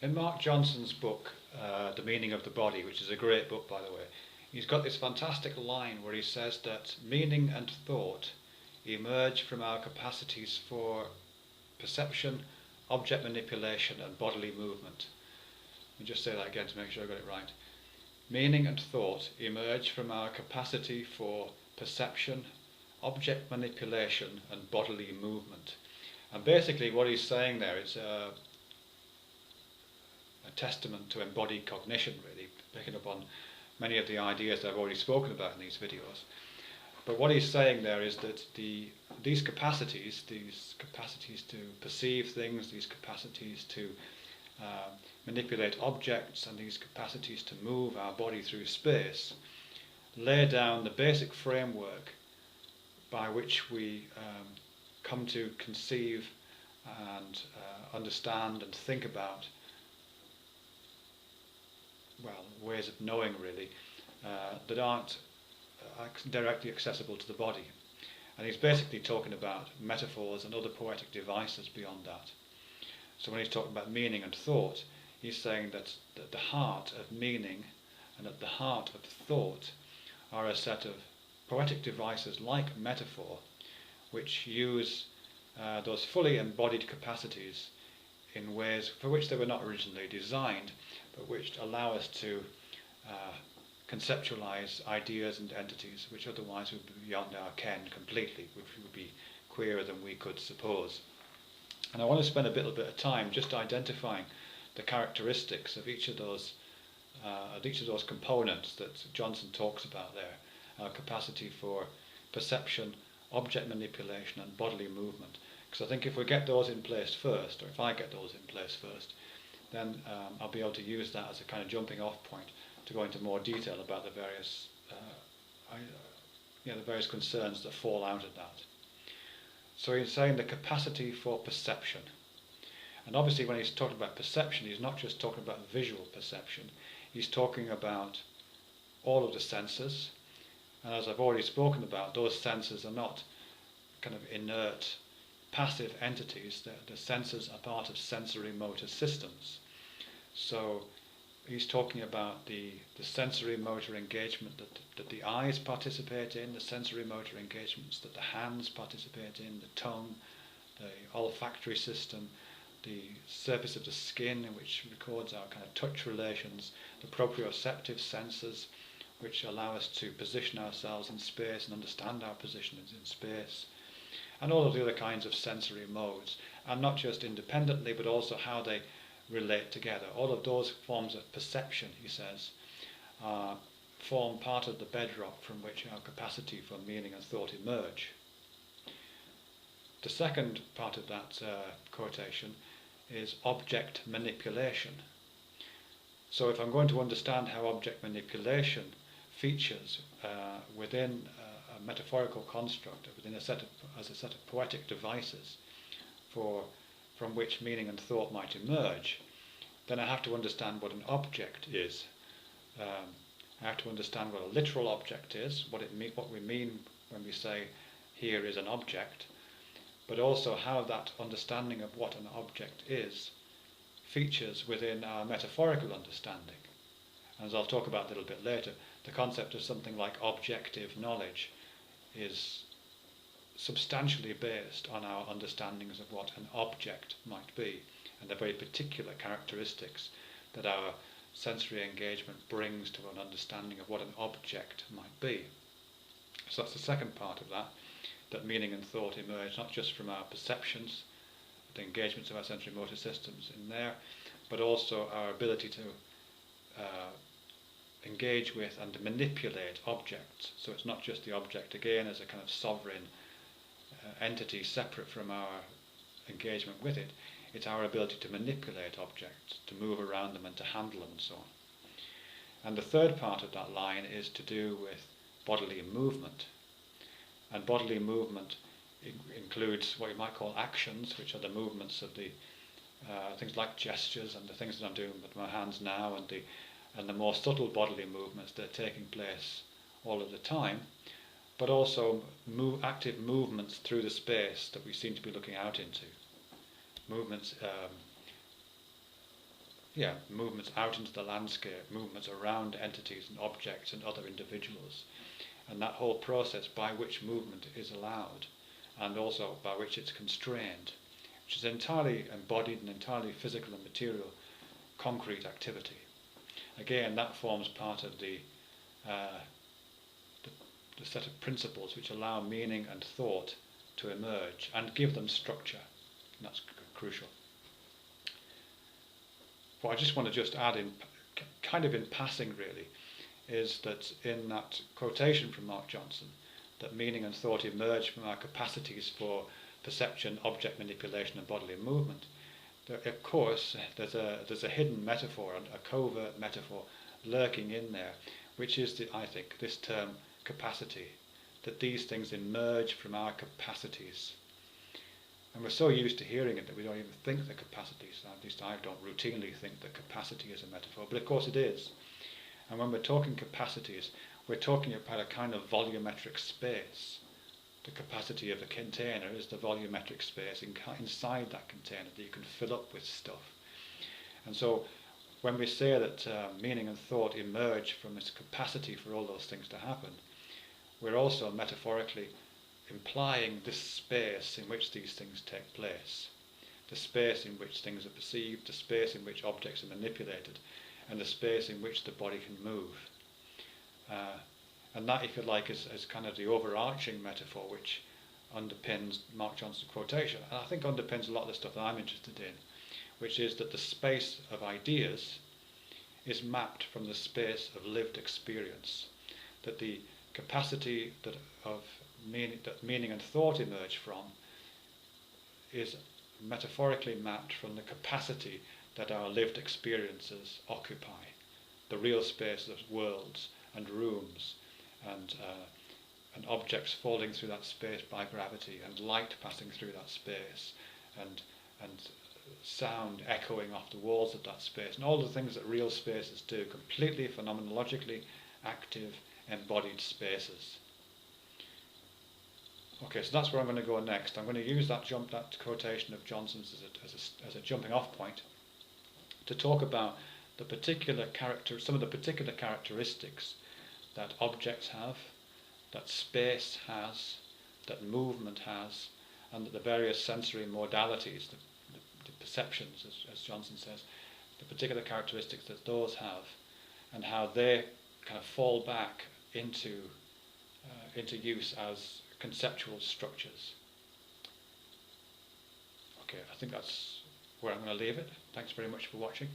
In Mark Johnson's book, The Meaning of the Body, which is a great book by the way, he's got this fantastic line where he says that meaning and thought emerge from our capacities for perception, object manipulation and bodily movement. Let me just say that again to make sure I got it right. Meaning and thought emerge from our capacity for perception, object manipulation and bodily movement. And basically what he's saying there is a testament to embodied cognition, really, picking up on many of the ideas that I've already spoken about in these videos. But what he's saying there is that these capacities to perceive things, these capacities to manipulate objects, and these capacities to move our body through space, lay down the basic framework by which we come to conceive and understand and think about, well, ways of knowing really, that aren't directly accessible to the body. And he's basically talking about metaphors and other poetic devices beyond that. So when he's talking about meaning and thought, he's saying that at the heart of meaning and at the heart of thought are a set of poetic devices like metaphor, which use those fully embodied capacities in ways for which they were not originally designed, but which allow us to conceptualize ideas and entities which otherwise would be beyond our ken completely, which would be queerer than we could suppose. And I want to spend a little bit of time just identifying the characteristics of each of those components that Johnson talks about there: our capacity for perception, object manipulation, and bodily movement. Because I think if we get those in place first, or if I get those in place first, then I'll be able to use that as a kind of jumping off point to go into more detail about the various concerns that fall out of that. So he's saying the capacity for perception. And obviously when he's talking about perception, he's not just talking about visual perception, he's talking about all of the senses. And as I've already spoken about, those senses are not kind of inert, passive entities. The senses are part of sensory motor systems. So he's talking about the sensory motor engagement that the eyes participate in, the sensory motor engagements that the hands participate in, the tongue, the olfactory system, the surface of the skin, which records our kind of touch relations, the proprioceptive senses, which allow us to position ourselves in space and understand our positions in space, and all of the other kinds of sensory modes, and not just independently, but also how they relate together. All of those forms of perception, he says, form part of the bedrock from which our capacity for meaning and thought emerge. The second part of that quotation is object manipulation. So if I'm going to understand how object manipulation features within a metaphorical construct, within as a set of poetic devices from which meaning and thought might emerge, then I have to understand what an object is. I have to understand what a literal object is, what we mean when we say here is an object, but also how that understanding of what an object is features within our metaphorical understanding. And as I'll talk about a little bit later, the concept of something like objective knowledge is substantially based on our understandings of what an object might be, and the very particular characteristics that our sensory engagement brings to an understanding of what an object might be. So that's the second part of that meaning and thought emerge not just from our perceptions, the engagements of our sensory motor systems in there, but also our ability to engage with and manipulate objects. So it's not just the object again as a kind of sovereign entity separate from our engagement with it. It's our ability to manipulate objects, to move around them and to handle them and so on. And the third part of that line is to do with bodily movement. And bodily movement includes what you might call actions, which are the movements of the things like gestures and the things that I'm doing with my hands now, and the more subtle bodily movements that are taking place all of the time, but also active movements through the space that we seem to be looking out into. Movements, movements out into the landscape, movements around entities and objects and other individuals, and that whole process by which movement is allowed, and also by which it's constrained, which is entirely embodied and entirely physical and material, concrete activity. Again, that forms part of the set of principles which allow meaning and thought to emerge and give them structure. And that's crucial. What I just want to just add in, kind of in passing really, is that in that quotation from Mark Johnson, that meaning and thought emerge from our capacities for perception, object manipulation and bodily movement. Of course, there's a hidden metaphor, a covert metaphor lurking in there, which is, I think, this term capacity, that these things emerge from our capacities. And we're so used to hearing it that we don't even think the capacities, at least I don't routinely think that capacity is a metaphor, but of course it is. And when we're talking capacities, we're talking about a kind of volumetric space. The capacity of a container is the volumetric space inside that container that you can fill up with stuff. And so when we say that meaning and thought emerge from its capacity for all those things to happen, we're also metaphorically implying this space in which these things take place, the space in which things are perceived, the space in which objects are manipulated, and the space in which the body can move. And that, if you like, is kind of the overarching metaphor which underpins Mark Johnson's quotation, and I think underpins a lot of the stuff that I'm interested in, which is that the space of ideas is mapped from the space of lived experience, that the capacity that meaning and thought emerge from is metaphorically mapped from the capacity that our lived experiences occupy, the real space of worlds and rooms and objects falling through that space by gravity, and light passing through that space, and sound echoing off the walls of that space, and all the things that real spaces do, completely phenomenologically active, embodied spaces. Okay, so that's where I'm going to go next. I'm going to use that quotation of Johnson's as a jumping off point to talk about some of the particular characteristics that objects have, that space has, that movement has, and that the various sensory modalities, the perceptions, as Johnson says, the particular characteristics that those have, and how they kind of fall back into use as conceptual structures. Okay, I think that's where I'm going to leave it. Thanks very much for watching.